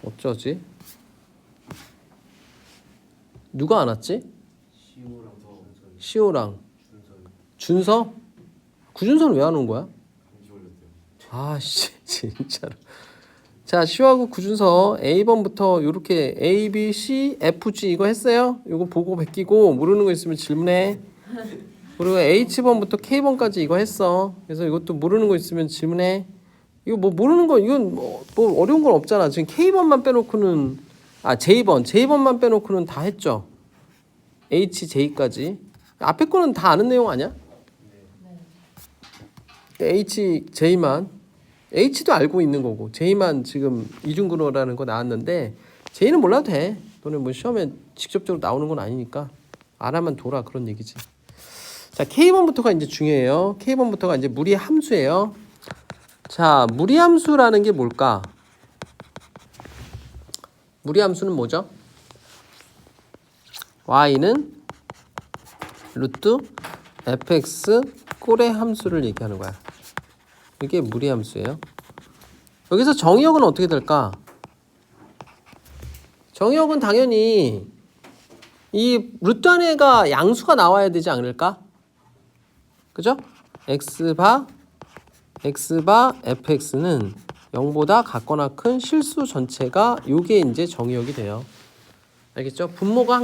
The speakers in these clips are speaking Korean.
어쩌지? 누가 안 왔지? 시오랑 준서? 구준서는 왜 안 온 거야? 아씨 진짜로. 자, 시오하고 구준서 A번부터 요렇게 A, B, C, F, G 이거 했어요? 이거 보고 베끼고 모르는 거 있으면 질문해. 그리고 H번부터 K번까지 이거 했어. 그래서 이것도 모르는 거 있으면 질문해. 이거 뭐 모르는 거 이건 뭐 어려운 건 없잖아. 지금 K번만 빼놓고는 J번만 빼놓고는 다 했죠. H, J까지. 앞에 거는 다 아는 내용 아니야? H, J만. H도 알고 있는 거고 J만 지금 이중근호라는 거 나왔는데 J는 몰라도 돼. 너는 뭐 시험에 직접적으로 나오는 건 아니니까 알아만 둬라 그런 얘기지. 자, K번부터가 이제 중요해요. K번부터가 이제 무리 함수예요. 자, 무리 함수라는 게 뭘까? 무리 함수는 뭐죠? y는 루트 fx 꼴의 함수를 얘기하는 거야. 이게 무리 함수예요. 여기서 정의역은 어떻게 될까? 정의역은 당연히 이 루트 안에가 양수가 나와야 되지 않을까? 그죠? x바 fx는 0보다 같거나 큰 실수 전체가 요게 이제 정의역이 돼요. 알겠죠? 분모가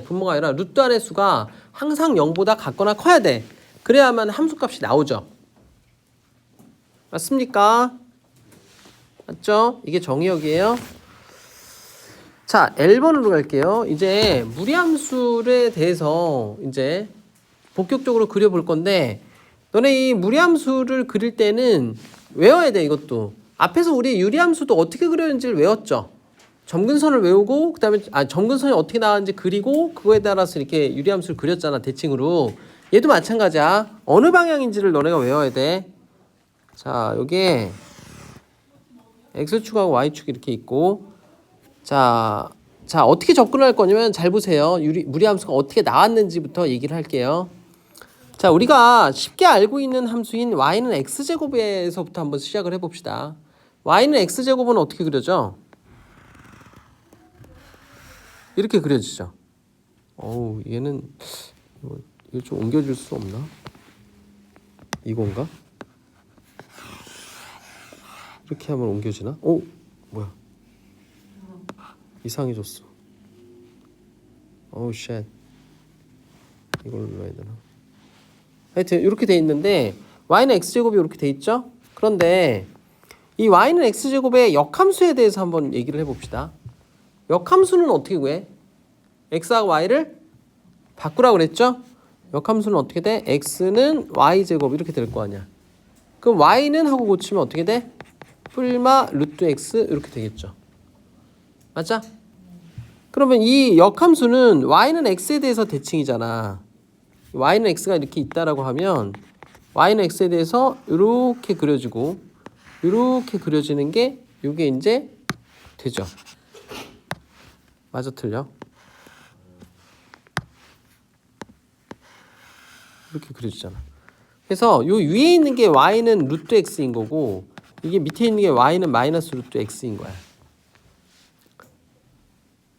분모가 아니라 루트 안의 수가 항상 0보다 같거나 커야 돼. 그래야만 함수값이 나오죠. 맞습니까? 맞죠? 이게 정의역이에요. 자, L번으로 갈게요. 이제 무리함수에 대해서 이제 본격적으로 그려볼 건데 너네 이 무리함수를 그릴 때는 외워야 돼. 이것도 앞에서 우리 유리함수도 어떻게 그려는지를 외웠죠. 점근선을 외우고 그다음에 점근선이 어떻게 나왔는지 그리고 그거에 따라서 이렇게 유리함수를 그렸잖아. 대칭으로. 얘도 마찬가지야. 어느 방향인지를 너네가 외워야 돼. 자, 여기에 X축하고 Y축이 이렇게 있고 자, 어떻게 접근할 거냐면 잘 보세요. 무리함수가 어떻게 나왔는지부터 얘기를 할게요. 자, 우리가 쉽게 알고 있는 함수인 y는 x제곱에서부터 한번 시작을 해봅시다. y는 x제곱은 어떻게 그려져? 이렇게 그려지죠. 어우, 얘는 이거 좀 옮겨줄 수 없나? 이건가? 이렇게 하면 옮겨지나? 오, 뭐야? 이상해졌어. 어우, 쉣. 이걸 눌러야 되나? 하여튼 이렇게 돼 있는데 y는 x제곱이 이렇게 돼 있죠? 그런데 이 y는 x제곱의 역함수에 대해서 한번 얘기를 해봅시다. 역함수는 어떻게 구해? x하고 y를 바꾸라고 그랬죠? 역함수는 어떻게 돼? x는 y제곱 이렇게 될 거 아니야. 그럼 y는 하고 고치면 어떻게 돼? 뿔마 루트 x 이렇게 되겠죠. 맞아? 그러면 이 역함수는 y는 x에 대해서 대칭이잖아. y는 x가 이렇게 있다라고 하면 y는 x에 대해서 이렇게 그려지고 이렇게 그려지는 게 이게 이제 되죠. 맞아, 틀려? 이렇게 그려지잖아. 그래서 요 위에 있는 게 y는 루트 x인 거고 이게 밑에 있는 게 y는 마이너스 루트 x인 거야.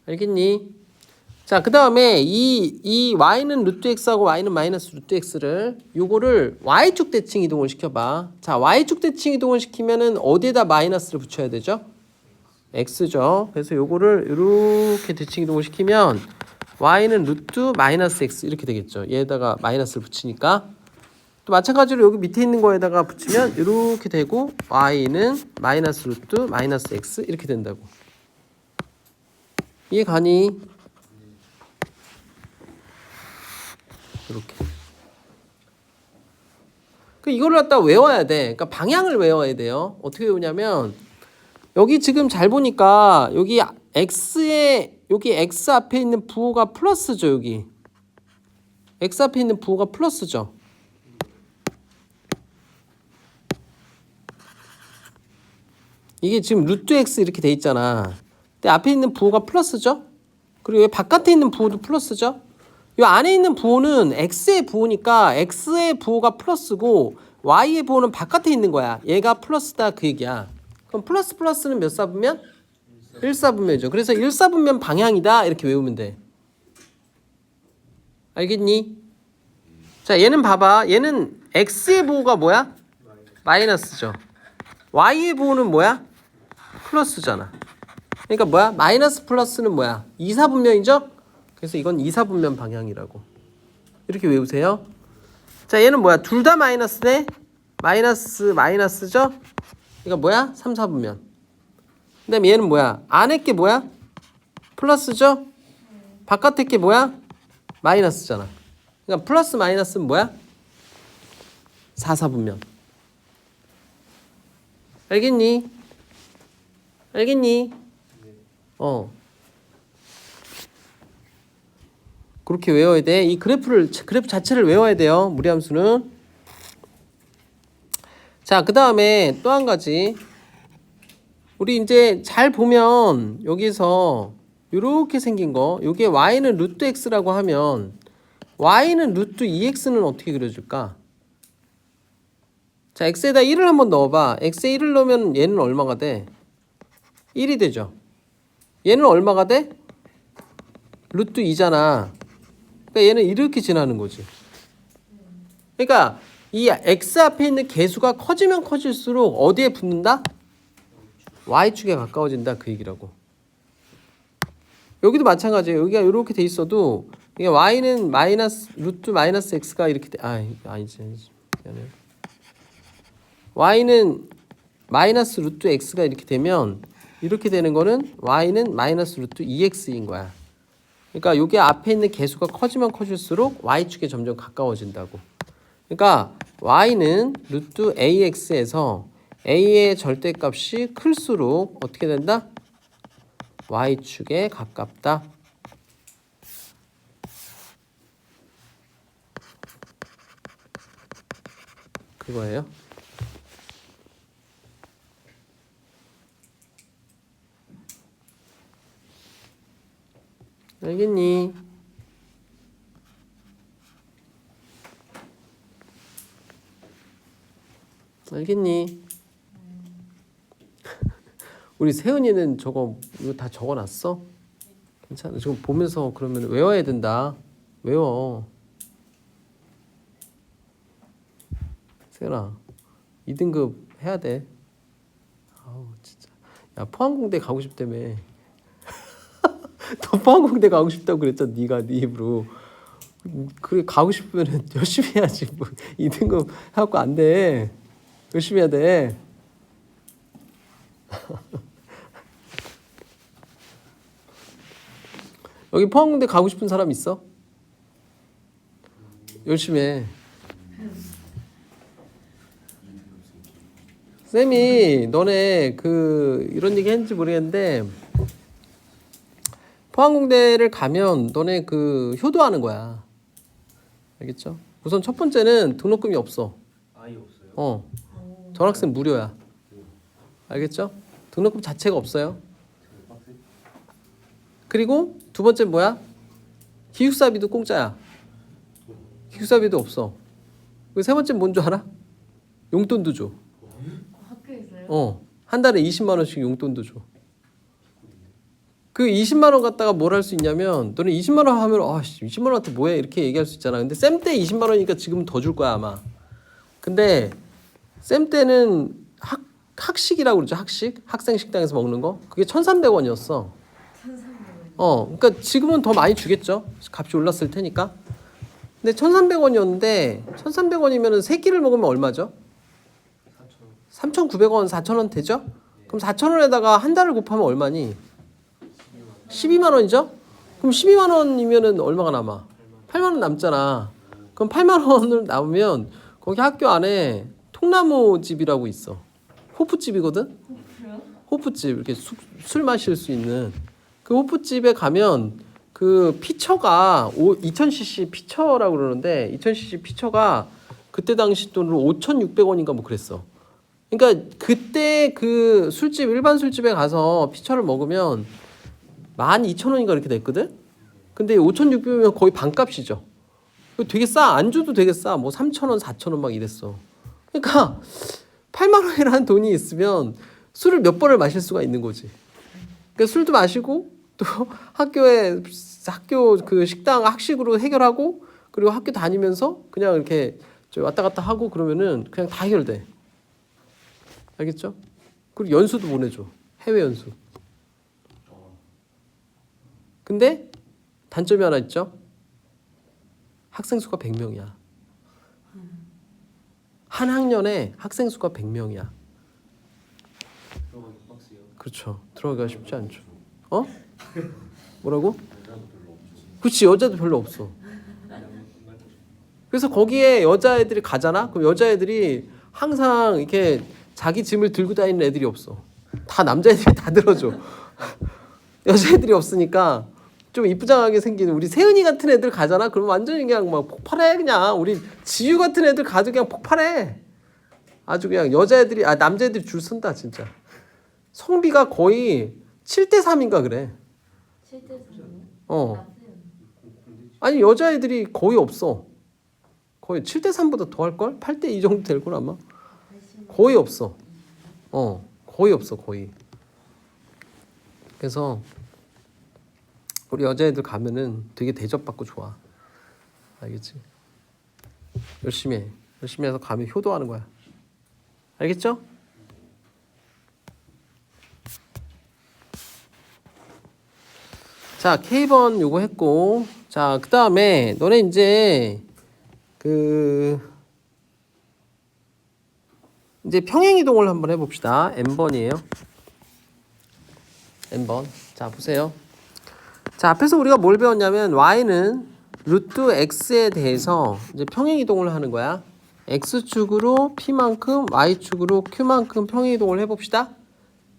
알겠니? 자, 그 다음에 이 y는 루트 x하고 y는 마이너스 루트 x를 요거를 y축 대칭 이동을 시켜봐. 자, y축 대칭 이동을 시키면은 어디에다 마이너스를 붙여야 되죠? x죠. 그래서 요거를 이렇게 대칭 이동을 시키면 y는 루트 마이너스 x 이렇게 되겠죠. 얘에다가 마이너스를 붙이니까. 또 마찬가지로 여기 밑에 있는 거에다가 붙이면 이렇게 되고 y는 마이너스 루트 마이너스 x 이렇게 된다고. 이해 가니? 이렇게. 이거를 갖다 외워야 돼. 그러니까 방향을 외워야 돼요. 어떻게 외우냐면 여기 지금 잘 보니까 여기 x 앞에 있는 부호가 플러스죠. 여기 x 앞에 있는 부호가 플러스죠. 이게 지금 루트 x 이렇게 돼 있잖아. 근데 앞에 있는 부호가 플러스죠. 그리고 여기 바깥에 있는 부호도 플러스죠. 이 안에 있는 부호는 x의 부호니까 x의 부호가 플러스고 y의 부호는 바깥에 있는 거야. 얘가 플러스다 그 얘기야. 그럼 플러스는 몇 삽이면? 1사분면이죠. 그래서 1사분면 방향이다 이렇게 외우면 돼. 알겠니? 자, 얘는 봐봐. 얘는 x의 부호가 뭐야? 마이너스죠. y의 부호는 뭐야? 플러스잖아. 그러니까 뭐야? 마이너스 플러스는 뭐야? 2사분면이죠? 그래서 이건 2사분면 방향이라고. 이렇게 외우세요. 자, 얘는 뭐야? 둘 다 마이너스네? 마이너스죠? 그러니까 뭐야? 3사분면. 그 다음에 얘는 뭐야? 안에 게 뭐야? 플러스죠? 바깥에 게 뭐야? 마이너스잖아. 그러니까 플러스 마이너스는 뭐야? 4사분면. 알겠니? 알겠니? 그렇게 외워야 돼. 이 그래프 자체를 외워야 돼요. 무리함수는. 자, 그 다음에 또 한 가지. 우리 이제 잘 보면 여기서 이렇게 생긴 거, 요게 y는 루트 x라고 하면 y는 루트 2x는 어떻게 그려줄까? 자, x에다 1을 한번 넣어봐. x에 1을 넣으면 얘는 얼마가 돼? 1이 되죠. 얘는 얼마가 돼? 루트 2잖아. 그러니까 얘는 이렇게 지나는 거지. 그러니까 이 x 앞에 있는 개수가 커지면 커질수록 어디에 붙는다? y축에 가까워진다 그 얘기라고. 여기도 마찬가지예요. 여기가 이렇게 돼 있어도 이게 y는 마이너스 루트 마이너스 x가 이렇게 돼. 아니지. 미안해. y는 마이너스 루트 x가 이렇게 되면 이렇게 되는 거는 y는 마이너스 루트 2x인 거야. 그러니까 여기 앞에 있는 개수가 커지면 커질수록 y축에 점점 가까워진다고. 그러니까 y는 루트 ax에서 a의 절대값이 클수록 어떻게 된다? y축에 가깝다. 그거예요. 알겠니? 알겠니? 우리 세은이는 저거 이거 다 적어놨어? 괜찮아. 지금 보면서 그러면 외워야 된다. 외워. 세은아, 2등급 해야 돼. 아우 진짜. 야, 포항공대 가고 싶다며. 너 포항공대 가고 싶다고 그랬잖아. 네가 네 입으로. 그래 가고 싶으면 열심히 해야지. 뭐 2등급 해갖고 안 돼. 열심히 해야 돼. 여기 포항공대 가고 싶은 사람 있어? 열심히 해. 쌤이 너네 그 이런 얘기 했는지 모르겠는데 포항공대를 가면 너네 그 효도하는 거야. 알겠죠? 우선 첫 번째는 등록금이 없어. 아예 없어요? 전학생 무료야. 알겠죠? 등록금 자체가 없어요. 그리고 두 번째 뭐야? 기숙사비도 공짜야. 기숙사비도 없어. 그리고 세 번째 뭔 줄 알아? 용돈도 줘. 학교에서요? 한 달에 20만 원씩 용돈도 줘. 그 20만 원 갖다가 뭘 할 수 있냐면 너는 20만 원 하면 20만 원한테 뭐해 이렇게 얘기할 수 있잖아. 근데 쌤 때 20만 원이니까 지금은 더 줄 거야 아마. 근데 쌤 때는 학식이라고 그러죠. 학식? 학생 식당에서 먹는 거. 그게 1,300원이었어. 1,300원. 그러니까 지금은 더 많이 주겠죠. 값이 올랐을 테니까. 근데 1,300원이었는데 1,300원이면은 세 끼를 먹으면 얼마죠? 3,900원, 4,000원 되죠? 그럼 4,000원에다가 한 달을 곱하면 얼마니? 12만 원이죠? 그럼 12만 원이면은 얼마가 남아? 8만 원 남잖아. 그럼 8만 원을 남으면 거기 학교 안에 통나무 집이라고 있어. 호프집이거든? 그래요? 호프집 이렇게 술 마실 수 있는 그 호프집에 가면 그 피처가 2000cc 피처라고 그러는데 2000cc 피처가 그때 당시 돈으로 5,600원인가 뭐 그랬어. 그러니까 그때 그 술집 일반 술집에 가서 피처를 먹으면 12,000원인가 이렇게 됐거든. 근데 5,600원이면 거의 반값이죠. 되게 싸. 안주도 되게 싸. 뭐 3,000원, 4,000원 막 이랬어. 그러니까 8만 원이라는 돈이 있으면 술을 몇 번을 마실 수가 있는 거지. 그러니까 술도 마시고 또 학교 그 식당 학식으로 해결하고 그리고 학교 다니면서 그냥 이렇게 저 왔다 갔다 하고 그러면은 그냥 다 해결돼. 알겠죠? 그리고 연수도 보내줘. 해외 연수. 근데 단점이 하나 있죠. 학생 수가 100명이야. 한 학년에 학생 수가 100명이야. 그렇죠. 들어가기가 쉽지 않죠. 어? 뭐라고? 그렇지. 여자도 별로 없어. 그래서 거기에 여자애들이 가잖아. 그럼 여자애들이 항상 이렇게 자기 짐을 들고 다니는 애들이 없어. 다 남자애들이 다 들어줘. 여자애들이 없으니까 좀 이쁘장하게 생기는 우리 세은이 같은 애들 가잖아. 그럼 완전히 그냥 막 폭발해. 그냥 우리 지유 같은 애들 가도 그냥 폭발해. 아주 그냥 여자애들이 남자애들이 줄 선다 진짜. 성비가 거의 7대3인가 그래. 7대 3이요? 어. 아니 여자애들이 거의 없어. 거의 7대3보다 더 할걸? 8대2 정도 될걸 아마. 거의 없어. 거의 없어 거의. 그래서 우리 여자애들 가면은 되게 대접받고 좋아. 알겠지? 열심히 해. 열심히 해서 가면 효도하는 거야. 알겠죠? 자, K번 요거 했고, 자, 그 다음에 너네 이제 이제 평행이동을 한번 해봅시다. N번이에요. N번. 자, 보세요. 자, 앞에서 우리가 뭘 배웠냐면 y는 루트 x에 대해서 이제 평행이동을 하는 거야. x축으로 p만큼 y축으로 q만큼 평행이동을 해봅시다.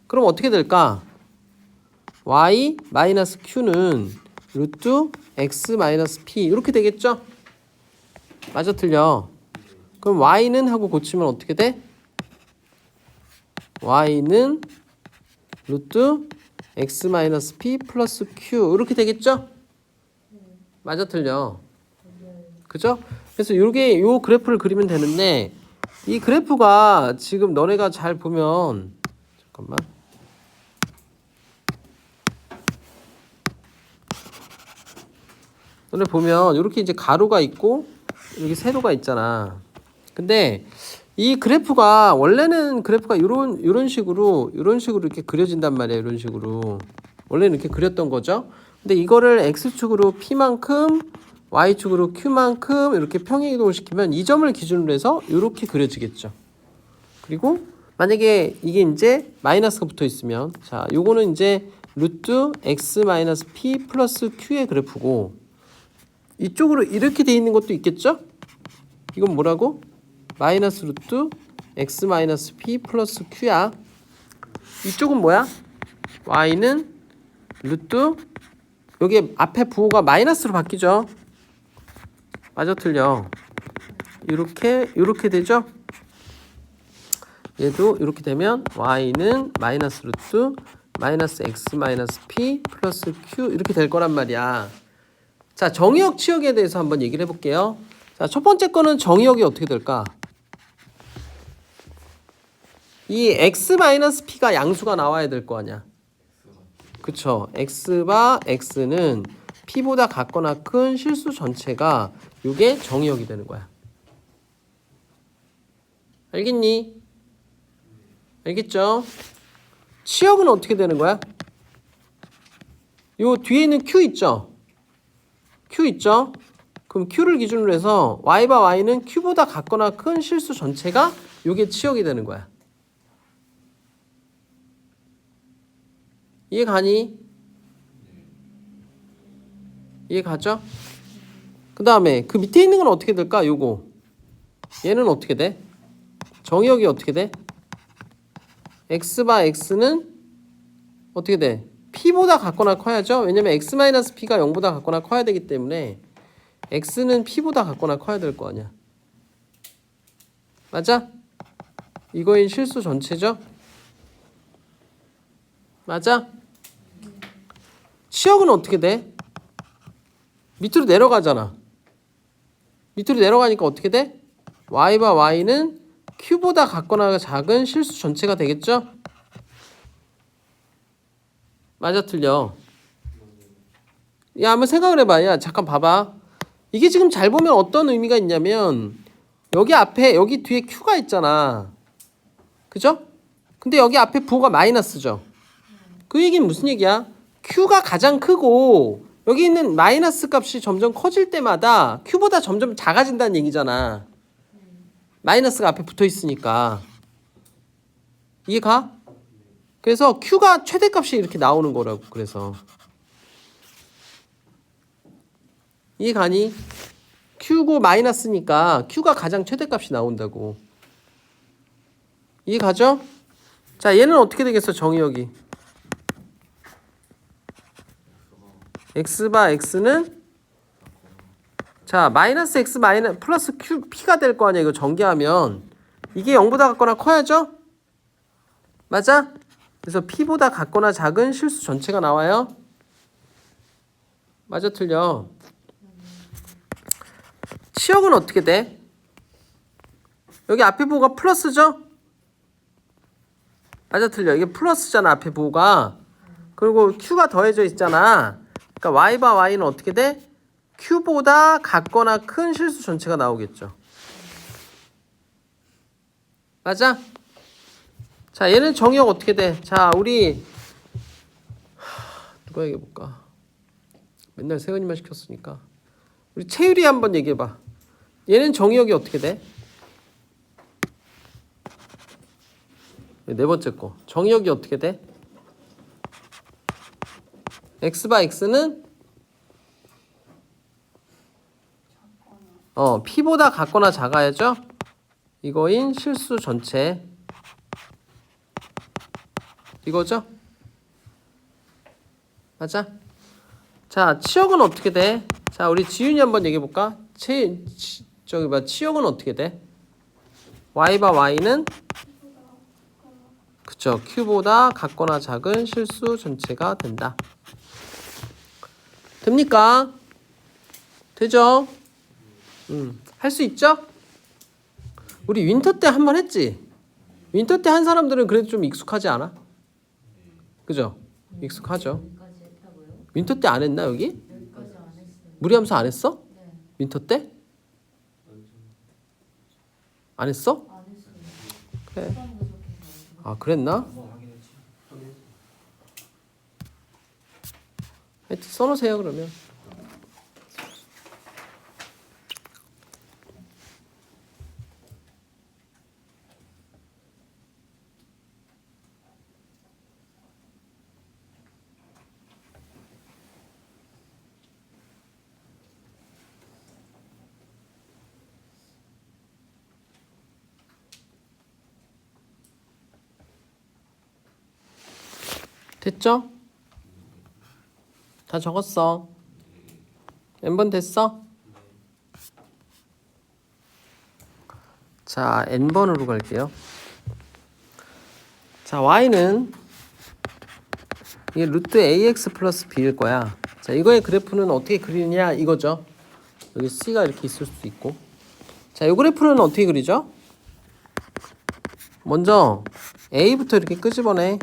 그럼 어떻게 될까? y 마이너스 q는 루트 x 마이너스 p 이렇게 되겠죠? 맞아 틀려? 그럼 y는 하고 고치면 어떻게 돼? y는 루트 x 마이너스 p 플러스 q 이렇게 되겠죠? 맞아 틀려? 그죠? 그래서 요게 요 그래프를 그리면 되는데 이 그래프가 지금 너네가 잘 보면 잠깐만 너네 보면 이렇게 이제 가로가 있고 여기 세로가 있잖아. 근데 이 그래프가 원래는 그래프가 이런 식으로 이렇게 그려진단 말이야. 이런 식으로 원래는 이렇게 그렸던 거죠. 근데 이거를 x축으로 p만큼 y축으로 q만큼 이렇게 평행이동을 시키면 이 점을 기준으로 해서 이렇게 그려지겠죠. 그리고 만약에 이게 이제 마이너스가 붙어 있으면 자 요거는 이제 루트 x 마이너스 p 플러스 q의 그래프고 이쪽으로 이렇게 돼 있는 것도 있겠죠? 이건 뭐라고? 마이너스 루트 x 마이너스 p 플러스 q야. 이쪽은 뭐야? y는 루트 여기 앞에 부호가 마이너스로 바뀌죠? 맞아 틀려? 이렇게 되죠? 얘도 이렇게 되면 y는 마이너스 루트 마이너스 x 마이너스 p 플러스 q 이렇게 될 거란 말이야. 자, 정의역 치역에 대해서 한번 얘기를 해볼게요. 자, 첫 번째 거는 정의역이 어떻게 될까? 이 x-p가 양수가 나와야 될 거 아니야. 그쵸. x바 x는 p보다 같거나 큰 실수 전체가 이게 정의역이 되는 거야. 알겠니? 알겠죠? 치역은 어떻게 되는 거야? 요 뒤에 있는 q 있죠? q 있죠? 그럼 q를 기준으로 해서 y바 y는 q보다 같거나 큰 실수 전체가 요게 치역이 되는 거야. 이해 가니? 이해 가죠? 그 다음에 그 밑에 있는 건 어떻게 될까? 요거 얘는 어떻게 돼? 정의역이 어떻게 돼? x바 x는 어떻게 돼? p보다 같거나 커야죠? 왜냐면 x-p가 0보다 같거나 커야 되기 때문에 x는 p보다 같거나 커야 될 거 아니야. 맞아? 이거인 실수 전체죠? 맞아? 치역은 어떻게 돼? 밑으로 내려가잖아. 밑으로 내려가니까 어떻게 돼? y바 y는 q보다 같거나 작은 실수 전체가 되겠죠? 맞아 틀려? 야 한번 생각을 해봐. 야 잠깐 봐봐. 이게 지금 잘 보면 어떤 의미가 있냐면 여기 앞에 여기 뒤에 Q가 있잖아. 그죠? 근데 여기 앞에 부호가 마이너스죠. 그 얘기는 무슨 얘기야? Q가 가장 크고 여기 있는 마이너스 값이 점점 커질 때마다 Q보다 점점 작아진다는 얘기잖아. 마이너스가 앞에 붙어 있으니까. 이해 가? 그래서 Q가 최대값이 이렇게 나오는 거라고. 그래서 이해 가니? Q고 마이너스니까 Q가 가장 최대값이 나온다고. 이해 가죠? 자, 얘는 어떻게 되겠어? 정의역이 x바 x는 자 마이너스 x 마이너스 플러스 q p가 될 거 아니야. 이거 전개하면 이게 0보다 같거나 커야죠? 맞아? 그래서 p보다 같거나 작은 실수 전체가 나와요. 맞아 틀려? 치역은 어떻게 돼? 여기 앞에 부호가 플러스죠? 맞아 틀려? 이게 플러스잖아 앞에 부호가. 그리고 q가 더해져 있잖아. 그러니까 y바 y는 어떻게 돼? q보다 같거나 큰 실수 전체가 나오겠죠. 맞아? 자 얘는 정의역 어떻게 돼? 자 우리 누가 얘기해볼까? 맨날 세은이만 시켰으니까 우리 채율이 한번 얘기해봐. 얘는 정의역이 어떻게 돼? 네 번째 거 정의역이 어떻게 돼? x바 x는 p보다 같거나 작아야죠. 이거인 실수 전체 이거죠? 맞아? 자 치역은 어떻게 돼? 자 우리 지윤이 한번 얘기해 볼까? 치역은 어떻게 돼? y바 y는 그쵸 q보다 같거나 작은 실수 전체가 된다. 됩니까? 되죠? 할 수 있죠? 우리 윈터 때 한 번 했지? 윈터 때 한 사람들은 그래도 좀 익숙하지 않아? 그죠? 익숙하죠? 여기까지 했다고요? 윈터 때 안 했나 여기? 여기까지 안 했어요. 무리함수 안 했어? 네. 윈터 때? 안 했어? 안 했어요. 그래. 시간 부족해서. 아 그랬나? 하여튼 써놓으세요 그러면. 됐죠? 다 적었어. n번 됐어? 자, n번으로 갈게요. 자, y는 이게 루트 ax 플러스 b일 거야. 자, 이거의 그래프는 어떻게 그리느냐 이거죠. 여기 c가 이렇게 있을 수도 있고. 자, 이 그래프는 어떻게 그리죠? 먼저 a부터 이렇게 끄집어내.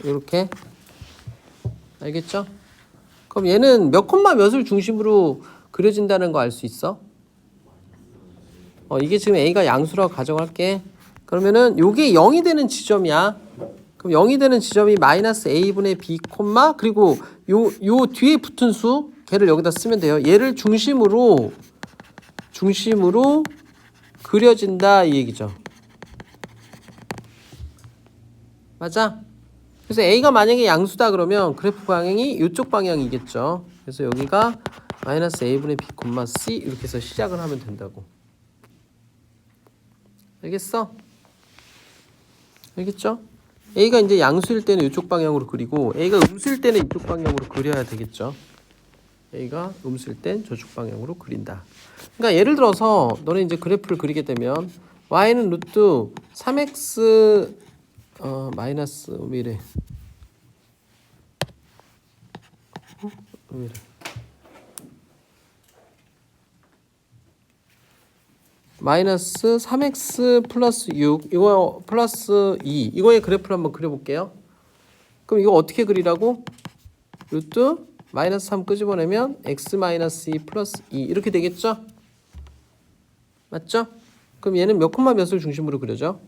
이렇게. 알겠죠? 그럼 얘는 몇 콤마 몇을 중심으로 그려진다는 거 알 수 있어? 이게 지금 a가 양수라고 가정할게. 그러면은 요게 0이 되는 지점이야. 그럼 0이 되는 지점이 마이너스 a분의 b 콤마 그리고 요 뒤에 붙은 수 걔를 여기다 쓰면 돼요. 얘를 중심으로 그려진다 이 얘기죠. 맞아? 그래서 a가 만약에 양수다 그러면 그래프 방향이 이쪽 방향이겠죠. 그래서 여기가 마이너스 a분의 b 콤마 c 이렇게 해서 시작을 하면 된다고. 알겠어? 알겠죠? a가 이제 양수일 때는 이쪽 방향으로 그리고 a가 음수일 때는 이쪽 방향으로 그려야 되겠죠. a가 음수일 땐 저쪽 방향으로 그린다. 그러니까 예를 들어서 너네 이제 그래프를 그리게 되면 y는 루트 3x 마이너스 왜 이래? 왜 이래? 마이너스 3x 플러스 6 이거 플러스 2 이거의 그래프를 한번 그려볼게요. 그럼 이거 어떻게 그리라고? 루트 마이너스 3 끄집어내면 x 마이너스 2 플러스 2 이렇게 되겠죠? 맞죠? 그럼 얘는 몇 콤마 몇을 중심으로 그려져?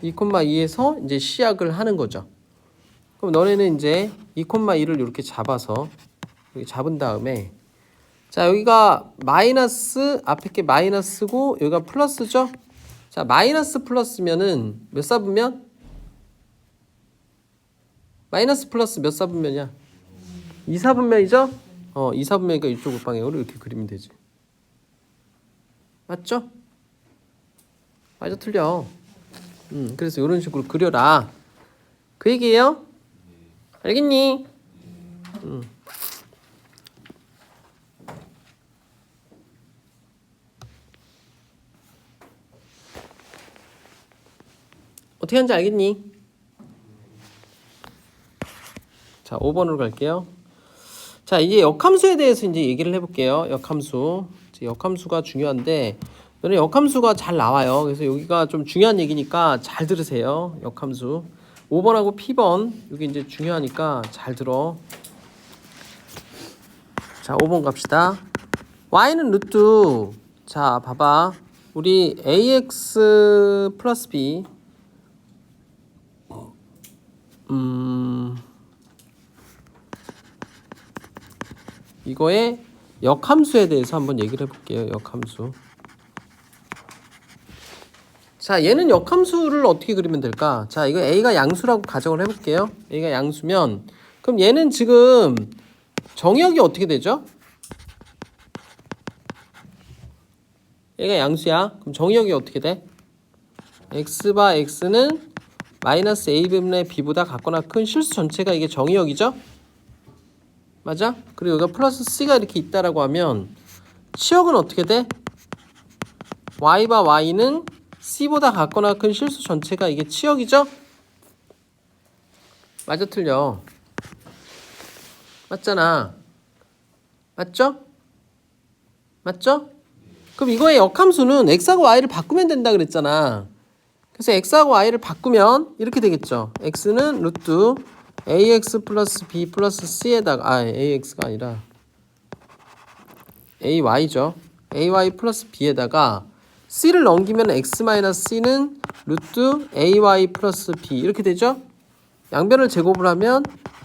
2,2에서 이제 시작을 하는 거죠. 그럼 너네는 이제 2,2를 이렇게 잡아서 여기 잡은 다음에 자 여기가 마이너스 앞에 게 마이너스고 여기가 플러스죠? 자 마이너스 플러스면은 몇 사분면? 마이너스 플러스 몇 사분면이야? 2사분면이죠? 2사분면이니까 이쪽 방향으로 이렇게 그리면 되지. 맞죠? 맞아 틀려. 그래서 이런 식으로 그려라. 그 얘기예요? 알겠니? 어떻게 하는지 알겠니? 자, 5번으로 갈게요. 자, 이제 역함수에 대해서 이제 얘기를 해볼게요. 역함수. 역함수가 중요한데, 너네 역함수가 잘 나와요. 그래서 여기가 좀 중요한 얘기니까 잘 들으세요. 역함수. 5번하고 P번. 여기 이제 중요하니까 잘 들어. 자, 5번 갑시다. y는 루트. 자, 봐봐. 우리 ax 플러스 b. 이거의 역함수에 대해서 한번 얘기를 해볼게요. 역함수. 자, 얘는 역함수를 어떻게 그리면 될까? 자, 이거 a가 양수라고 가정을 해볼게요. a가 양수면 그럼 얘는 지금 정역이 어떻게 되죠? 얘가 양수야. 그럼 정역이 어떻게 돼? x바 x는 마이너스 a분의 b보다 같거나 큰 실수 전체가 이게 정역이죠? 맞아? 그리고 여기가 플러스 c가 이렇게 있다라고 하면 치역은 어떻게 돼? y바 y는 c보다 같거나 큰 실수 전체가 이게 치역이죠? 맞아 틀려? 맞잖아. 맞죠? 맞죠? 그럼 이거의 역함수는 x하고 y를 바꾸면 된다 그랬잖아. 그래서 x하고 y를 바꾸면 이렇게 되겠죠. x는 루트 ax 플러스 b 플러스 c에다가 ax가 아니라 ay죠. ay 플러스 b에다가 c를 넘기면 x 마이너스 c는 루트 ay 플러스 b 이렇게 되죠. 양변을 제곱을 하면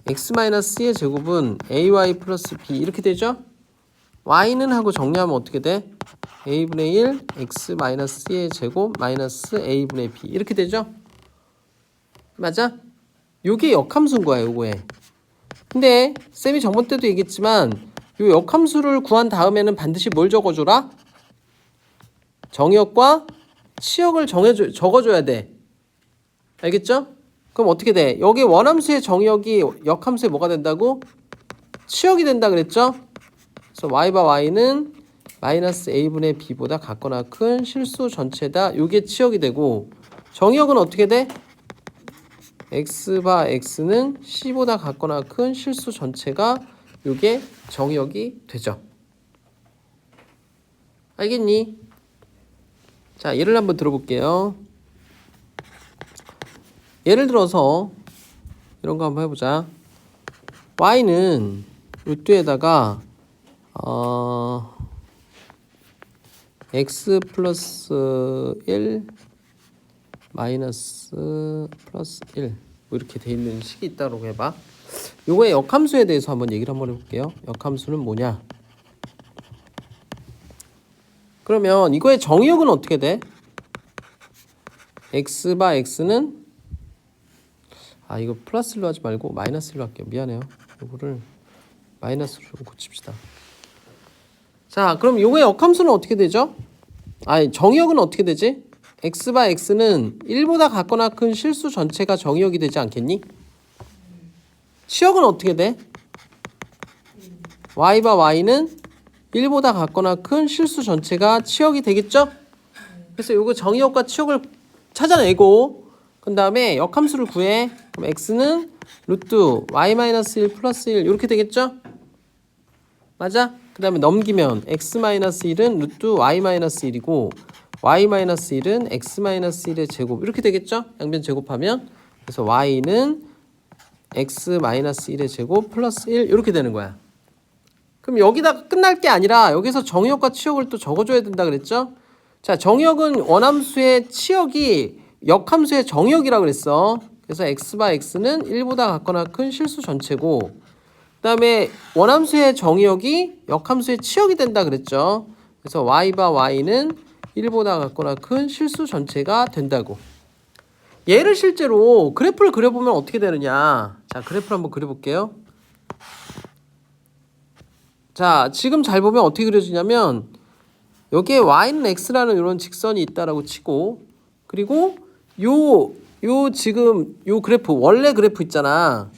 x 마이너스 c의 제곱은 ay 플러스 b 이렇게 되죠. y는 하고 정리하면 어떻게 돼? a분의 1 x 마이너스 c의 제곱 마이너스 a분의 b 이렇게 되죠. 맞아? 요게 역함수인 거야 요거에. 근데 쌤이 저번 때도 얘기했지만 요 역함수를 구한 다음에는 반드시 뭘 적어줘라? 정역과 치역을 적어줘야 돼. 알겠죠? 그럼 어떻게 돼? 여기 원함수의 정역이 역함수에 뭐가 된다고? 치역이 된다 그랬죠? 그래서 y바 y는 마이너스 a분의 b보다 같거나 큰 실수 전체다. 요게 치역이 되고 정역은 어떻게 돼? x바 x는 c보다 같거나 큰 실수 전체가 요게 정역이 되죠. 알겠니? 자, 예를 한번 들어볼게요. 예를 들어서 이런 거 한번 해보자. y는 루트에다가 x 플러스 1 마이너스 플러스 1 뭐 이렇게 돼 있는 식이 있다고 해봐. 요거의 역함수에 대해서 한번 얘기를 한번 해볼게요. 역함수는 뭐냐? 그러면 이거의 정의역은 어떻게 돼? x바 x는 이거 플러스로 하지 말고 마이너스로 할게요. 미안해요. 이거를 마이너스로 좀 고칩시다. 자, 그럼 요거의 역함수는 어떻게 되죠? 정의역은 어떻게 되지? x바 x는 1보다 같거나 큰 실수 전체가 정의역이 되지 않겠니? 치역은 어떻게 돼? y바 y는 1보다 같거나 큰 실수 전체가 치역이 되겠죠? 그래서 요거 정의역과 치역을 찾아내고 그 다음에 역함수를 구해. 그럼 x는 루트 y-1 플러스 1 이렇게 되겠죠? 맞아? 그 다음에 넘기면 x-1은 루트 y-1이고 y-1은 x-1의 제곱 이렇게 되겠죠? 양변 제곱하면 그래서 y는 x-1의 제곱 플러스 1 이렇게 되는 거야. 그럼 여기다가 끝날 게 아니라 여기서 정의역과 치역을 또 적어줘야 된다 그랬죠? 자, 정의역은 원함수의 치역이 역함수의 정의역이라고 그랬어. 그래서 x바 x는 1보다 같거나 큰 실수 전체고, 그 다음에 원함수의 정의역이 역함수의 치역이 된다 그랬죠. 그래서 y바 y는 1보다 같거나 큰 실수 전체가 된다고. 얘를 실제로 그래프를 그려보면 어떻게 되느냐. 자, 그래프를 한번 그려볼게요. 자, 지금 잘 보면 어떻게 그려지냐면 여기에 y는 x라는 이런 직선이 있다라고 치고, 그리고 지금 요 그래프 원래 그래프 있잖아.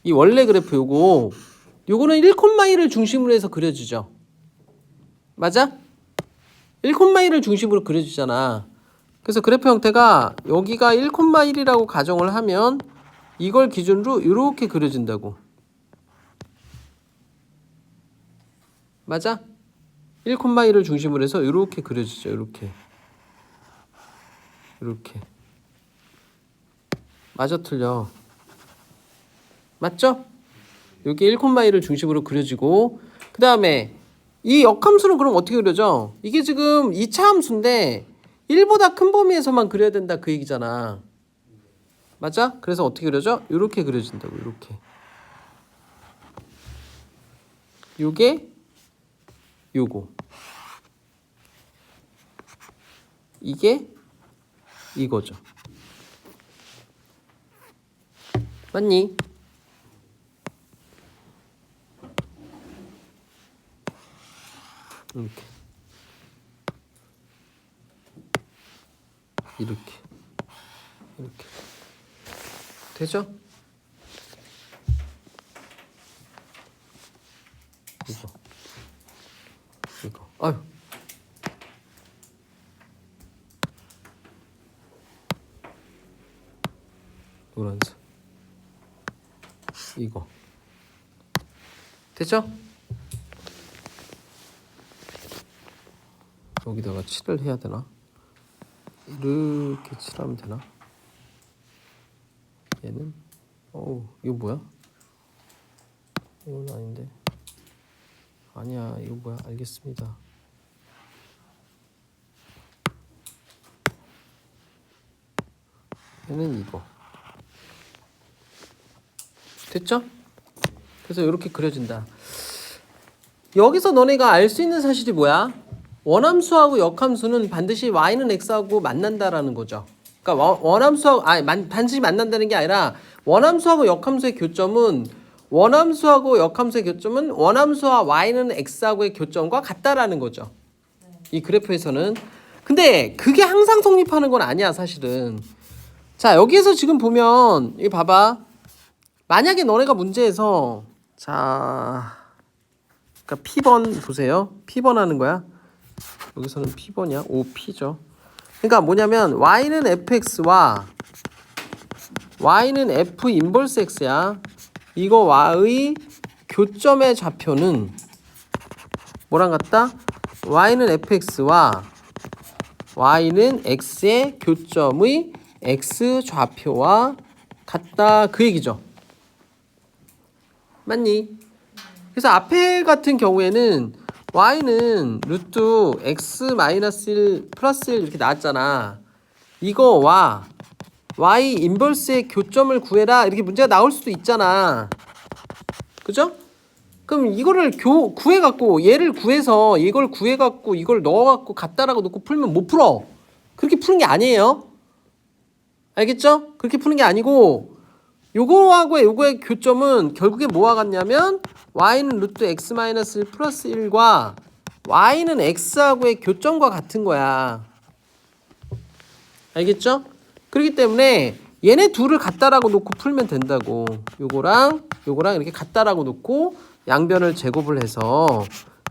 이 원래 그래프 요거는 1,1을 중심으로 해서 그려지죠. 맞아? 1,1을 중심으로 그려지잖아. 그래서 그래프 형태가 여기가 1,1이라고 가정을 하면 이걸 기준으로 이렇게 그려진다고. 맞아? 1,1을 중심으로 해서 이렇게 그려지죠. 이렇게. 맞아, 틀려? 맞죠? 여기 1,1을 중심으로 그려지고, 그 다음에 이 역함수는 그럼 어떻게 그려져? 이게 지금 2차 함수인데 1보다 큰 범위에서만 그려야 된다 그 얘기잖아. 맞아? 그래서 어떻게 그려져? 이렇게 그려진다고. 이렇게. 요게 요거. 이게 이거죠. 맞니? 이렇게 되죠? 이거 아유, 노란색 이거 되죠? 여기다가 칠을 해야 되나? 이렇게 칠하면 되나? 얘는 이거 뭐야? 이건 아닌데. 아니야, 이거 뭐야? 알겠습니다. 얘는 이거. 됐죠? 그래서 이렇게 그려진다. 여기서 너네가 알 수 있는 사실이 뭐야? 원함수하고 역함수는 반드시 y는 x하고 만난다라는 거죠. 그러니까 원함수하고 반드시 만난다는 게 아니라 원함수하고 역함수의 교점은 원함수와 y는 x하고의 교점과 같다라는 거죠. 이 그래프에서는. 근데 그게 항상 성립하는 건 아니야, 사실은. 자, 여기에서 지금 보면 이 봐봐. 만약에 너네가 문제에서 자, 그러니까 P번 보세요. P번 하는 거야. 여기서는 P번이야. OP죠. 그러니까 뭐냐면 y는 fx와 y는 f 인버스 x야. 이거 y의 교점의 좌표는 뭐랑 같다? y는 fx와 y는 x의 교점의 x 좌표와 같다 그 얘기죠. 맞니? 그래서 앞에 같은 경우에는 y는 루트 x-1 플러스 1 이렇게 나왔잖아. 이거와 y 인버스의 교점을 구해라 이렇게 문제가 나올 수도 있잖아. 그죠? 그럼 이거를 구해갖고 얘를 구해서 이걸 구해갖고 이걸 넣어갖고 같다라고 놓고 풀면 못 풀어. 그렇게 푸는 게 아니에요. 알겠죠? 그렇게 푸는 게 아니고 요거하고 요거의 교점은 결국에 뭐와 같냐면 y는 루트 x-1 플러스 1과 y는 x하고의 교점과 같은 거야. 알겠죠? 그렇기 때문에 얘네 둘을 같다라고 놓고 풀면 된다고. 요거랑 이렇게 같다라고 놓고 양변을 제곱을 해서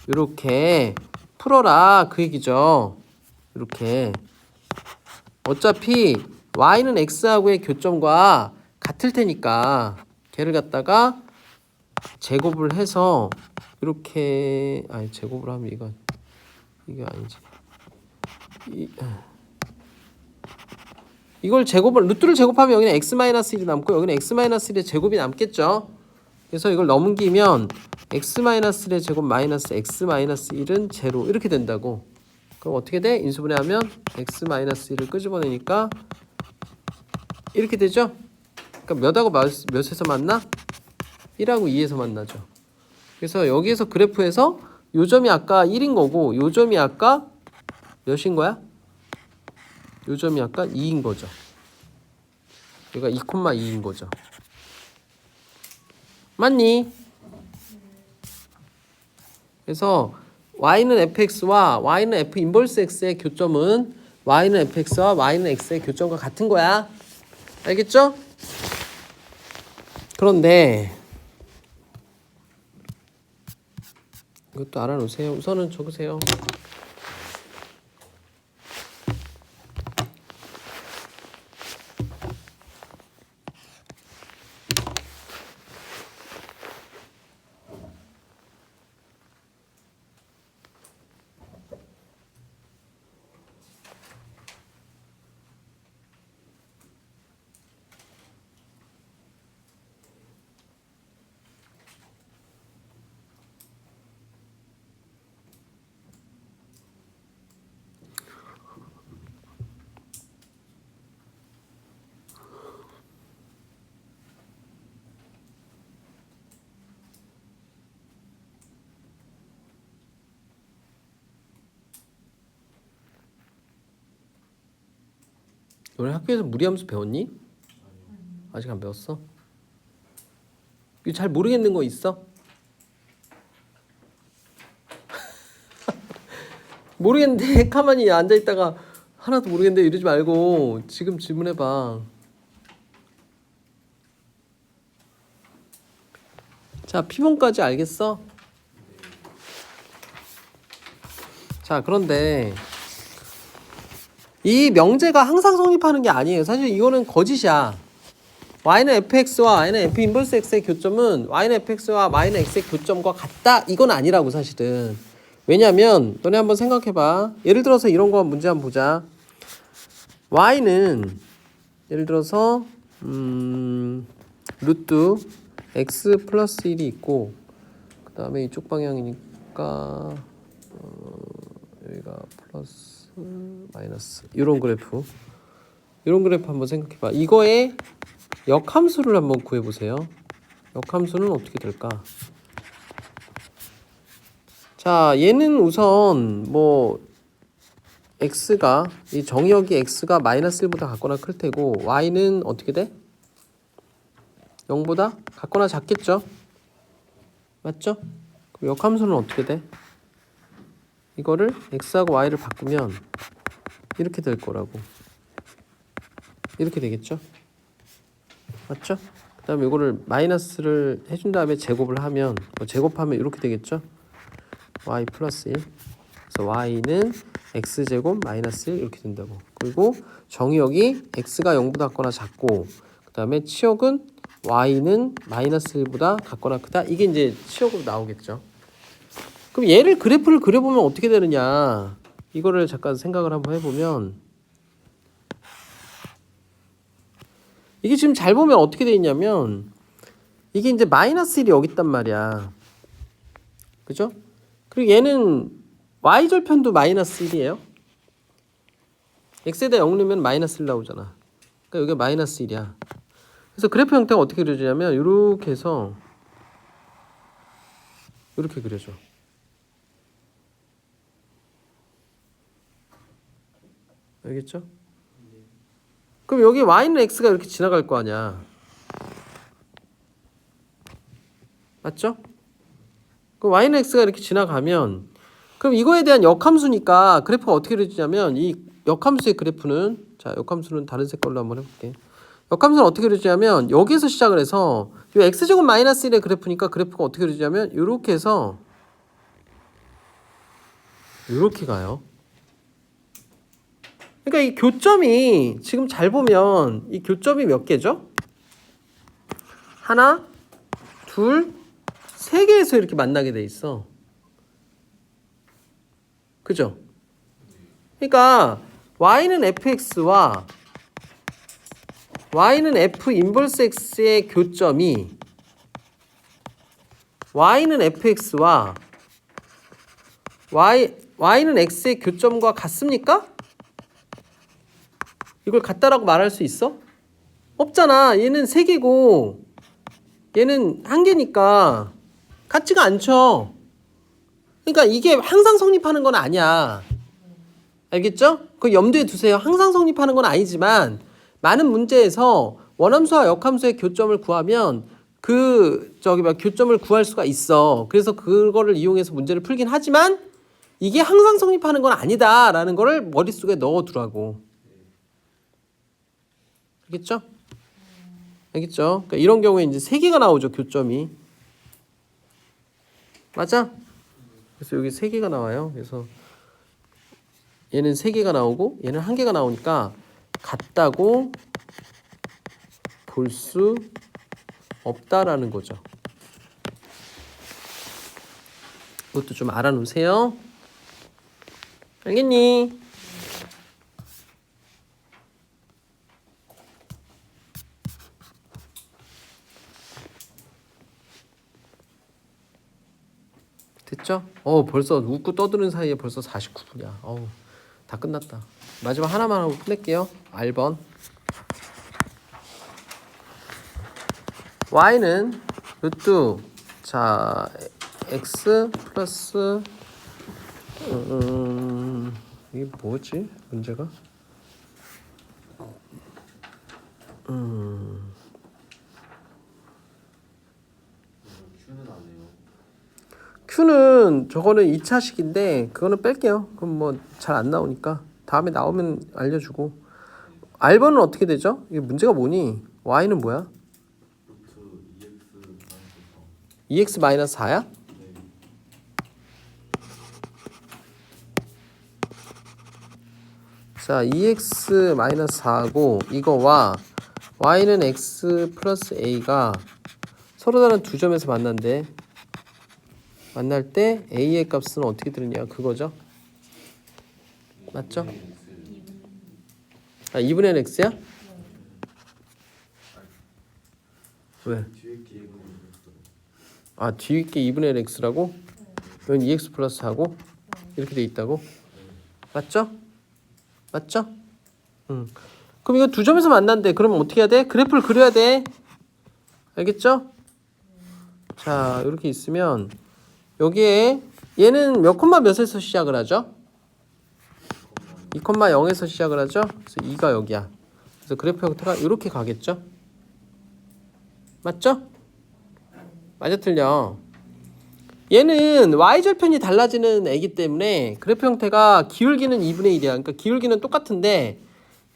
이렇게 풀어라 그 얘기죠. 이렇게 어차피 y는 x하고의 교점과 같을 테니까 걔를 갖다가 제곱을 해서 이렇게 제곱을 하면 이게 아니지. 이걸 제곱을 루트를 제곱하면 여기는 x-1이 남고 여기는 x-1의 제곱이 남겠죠. 그래서 이걸 넘기면 x-1의 제곱 마이너스 x-1은 제로 이렇게 된다고. 그럼 어떻게 돼? 인수분해하면 x-1을 끄집어내니까 이렇게 되죠. 그러니까 몇하고 몇에서 만나? 1하고 2에서 만나죠. 그래서 여기에서 그래프에서 요 점이 아까 1인 거고 요 점이 아까 몇인 거야? 요 점이 아까 2인 거죠. 여기가 2,2인 거죠. 맞니? 그래서 y는 fx와 y는 f 인버스 x의 교점은 y는 fx와 y는 x의 교점과 같은 거야. 알겠죠? 그런데 이것도 알아놓으세요. 우선은 적으세요. 너네 학교에서 무리함수 배웠니? 아직 안 배웠어? 이거 잘 모르겠는 거 있어? 모르겠는데 가만히 앉아있다가 하나도 모르겠는데 이러지 말고 지금 질문해봐. 자, P번까지 알겠어? 자, 그런데 이 명제가 항상 성립하는 게 아니에요. 사실 이거는 거짓이야. y는 fx와 y는 f 인버스 x의 교점은 y는 fx와 y는 x의 교점과 같다. 이건 아니라고 사실은. 왜냐면 너네 한번 생각해봐. 예를 들어서 이런 거 문제 한번 보자. y는 예를 들어서 루트 x 플러스 1이 있고 그 다음에 이쪽 방향이니까 여기가 플러스 마이너스 이런 그래프 한번 생각해봐. 이거의 역함수를 한번 구해보세요. 역함수는 어떻게 될까? 자, 얘는 우선 뭐 x가 이 정의역이 x가 마이너스 1보다 같거나 클 테고 y는 어떻게 돼? 0보다 같거나 작겠죠? 맞죠? 그럼 역함수는 어떻게 돼? 이거를 x하고 y를 바꾸면 이렇게 될 거라고. 이렇게 되겠죠? 맞죠? 그 다음에 이거를 마이너스를 해준 다음에 제곱을 하면 제곱하면 이렇게 되겠죠? y 플러스 1. 그래서 y는 x제곱 마이너스 1 이렇게 된다고. 그리고 정의역이 x가 0보다 같거나 작고 그 다음에 치역은 y는 마이너스 1보다 같거나 크다. 이게 이제 치역으로 나오겠죠. 그럼 얘를 그래프를 그려보면 어떻게 되느냐. 이거를 잠깐 생각을 한번 해보면 이게 지금 잘 보면 어떻게 돼 있냐면 이게 이제 마이너스 1이 여기 있단 말이야. 그죠? 그리고 얘는 y절편도 마이너스 1이에요. x에다 0 넣으면 마이너스 1 나오잖아. 그러니까 여기가 마이너스 1이야. 그래서 그래프 형태가 어떻게 그려지냐면 이렇게 해서 이렇게 그려져. 알겠죠? 그럼 여기 y는 x가 이렇게 지나갈 거 아니야. 맞죠? 그럼 y는 x가 이렇게 지나가면 그럼 이거에 대한 역함수니까 그래프가 어떻게 그려지냐면 이 역함수의 그래프는 자, 역함수는 다른 색깔로 한번 해볼게. 역함수는 어떻게 그려지냐면 여기에서 시작을 해서 이 x제곱 마이너스 1의 그래프니까 그래프가 어떻게 그려지냐면 이렇게 해서 이렇게 가요. 그러니까 이 교점이 지금 잘 보면 이 교점이 몇 개죠? 하나, 둘, 세 개에서 이렇게 만나게 돼 있어. 그죠? 그러니까 y는 fx와 y는 f 인버스 x의 교점이 y는 fx와 y는 x의 교점과 같습니까? 이걸 같다라고 말할 수 있어? 없잖아. 얘는 3개고 얘는 1개니까 같지가 않죠. 그러니까 이게 항상 성립하는 건 아니야. 알겠죠? 그거 염두에 두세요. 항상 성립하는 건 아니지만 많은 문제에서 원함수와 역함수의 교점을 구하면 교점을 구할 수가 있어. 그래서 그거를 이용해서 문제를 풀긴 하지만 이게 항상 성립하는 건 아니다라는 거를 머릿속에 넣어두라고. 알겠죠? 알겠죠? 그러니까 이런 경우에 이제 3개가 나오죠, 교점이. 맞아? 그래서 여기 3개가 나와요. 그래서 얘는 3개가 나오고 얘는 1개가 나오니까 같다고 볼 수 없다라는 거죠. 그것도 좀 알아놓으세요. 알겠니? 됐죠? 벌써 웃고 떠드는 사이에 벌써 49분이야. 다 끝났다. 마지막 하나만 하고 끝낼게요. R번. y는 루트 자 x 플러스 이게 뭐지? 문제가? Q는 저거는 2차식인데 그거는 뺄게요. 그럼 뭐 잘 안 나오니까 다음에 나오면 알려주고. R번은 어떻게 되죠? 이게 문제가 뭐니? Y는 뭐야? 2x-4야? 자, 2x-4고 이거와 y는 x 플러스 a가 서로 다른 두 점에서 만난대. 만날 때 a의 값은 어떻게 들으냐 그거죠? 맞죠? 2분의 1 x야? 왜? 뒤에 게 2분의 1 x라고? 여긴 2x 플러스 하고 이렇게 돼 있다고? 맞죠? 맞죠? 그럼 이거 두 점에서 만난대. 그러면 어떻게 해야 돼? 그래프를 그려야 돼. 알겠죠? 자, 이렇게 있으면 여기에 얘는 몇 콤마 몇에서 시작을 하죠? 2,0에서 시작을 하죠? 그래서 2가 여기야. 그래서 그래프 형태가 이렇게 가겠죠? 맞죠? 맞아 틀려. 얘는 y절편이 달라지는 애기 때문에 그래프 형태가 기울기는 2분의 1이야. 그러니까 기울기는 똑같은데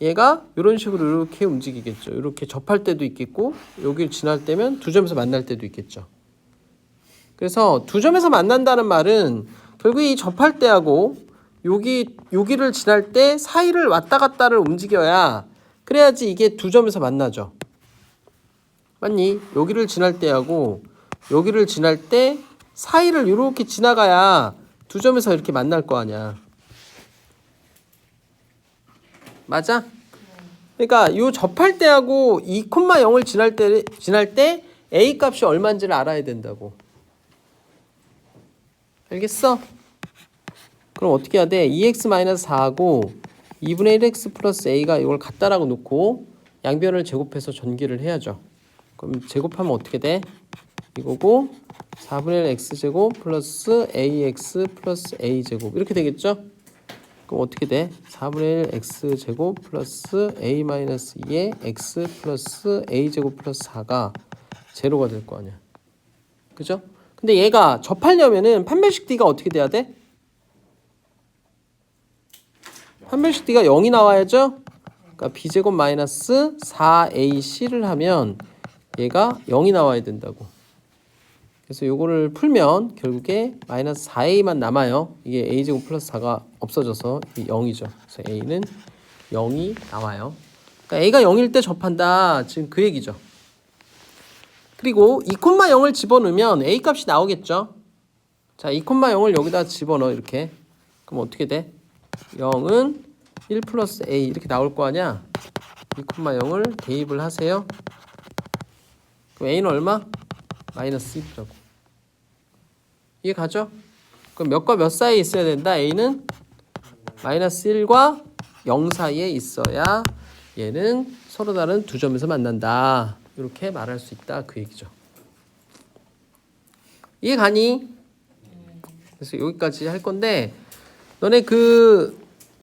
얘가 이런 식으로 이렇게 움직이겠죠. 이렇게 접할 때도 있겠고 여기를 지날 때면 두 점에서 만날 때도 있겠죠. 그래서 두 점에서 만난다는 말은 결국 이 접할 때하고 여기를 지날 때 사이를 왔다 갔다를 움직여야 그래야지 이게 두 점에서 만나죠. 맞니? 여기를 지날 때하고 여기를 지날 때 사이를 이렇게 지나가야 두 점에서 이렇게 만날 거 아니야. 맞아? 그러니까 이 접할 때하고 2,0을 지날 때 a 값이 얼마인지를 알아야 된다고. 알겠어? 그럼 어떻게 해야 돼? 2x-4하고 2분의 1x 플러스 a가 이걸 같다라고 놓고 양변을 제곱해서 전기를 해야죠. 그럼 제곱하면 어떻게 돼? 이거고 4분의 1 x제곱 플러스 ax 플러스 a제곱 이렇게 되겠죠? 그럼 어떻게 돼? 4분의 1 x제곱 플러스 a 마이너스 2의 x 플러스 a제곱 플러스 4가 제로가 될 거 아니야. 그죠? 근데 얘가 접하려면은 판별식 d가 어떻게 돼야 돼? 판별식 d가 0이 나와야죠? 그러니까 b제곱 마이너스 4ac를 하면 얘가 0이 나와야 된다고. 그래서 요거를 풀면 결국에 마이너스 4a만 남아요. 이게 a제곱 플러스 4가 없어져서 0이죠. 그래서 a는 0이 나와요. 그러니까 a가 0일 때 접한다. 지금 그 얘기죠. 그리고 2,0을 집어넣으면 a 값이 나오겠죠. 자, 2,0을 여기다 집어넣어 이렇게. 그럼 어떻게 돼? 0은 1 플러스 a 이렇게 나올 거 아니야. 2,0을 대입을 하세요. 그럼 a는 얼마? 마이너스 1이라고. 이해 가죠? 그럼 몇과 몇 사이에 있어야 된다? a는 마이너스 1과 0 사이에 있어야 얘는 서로 다른 두 점에서 만난다. 이렇게 말할 수 있다. 그 얘기죠. 이해 가니? 그래서 여기까지 할 건데 너네 그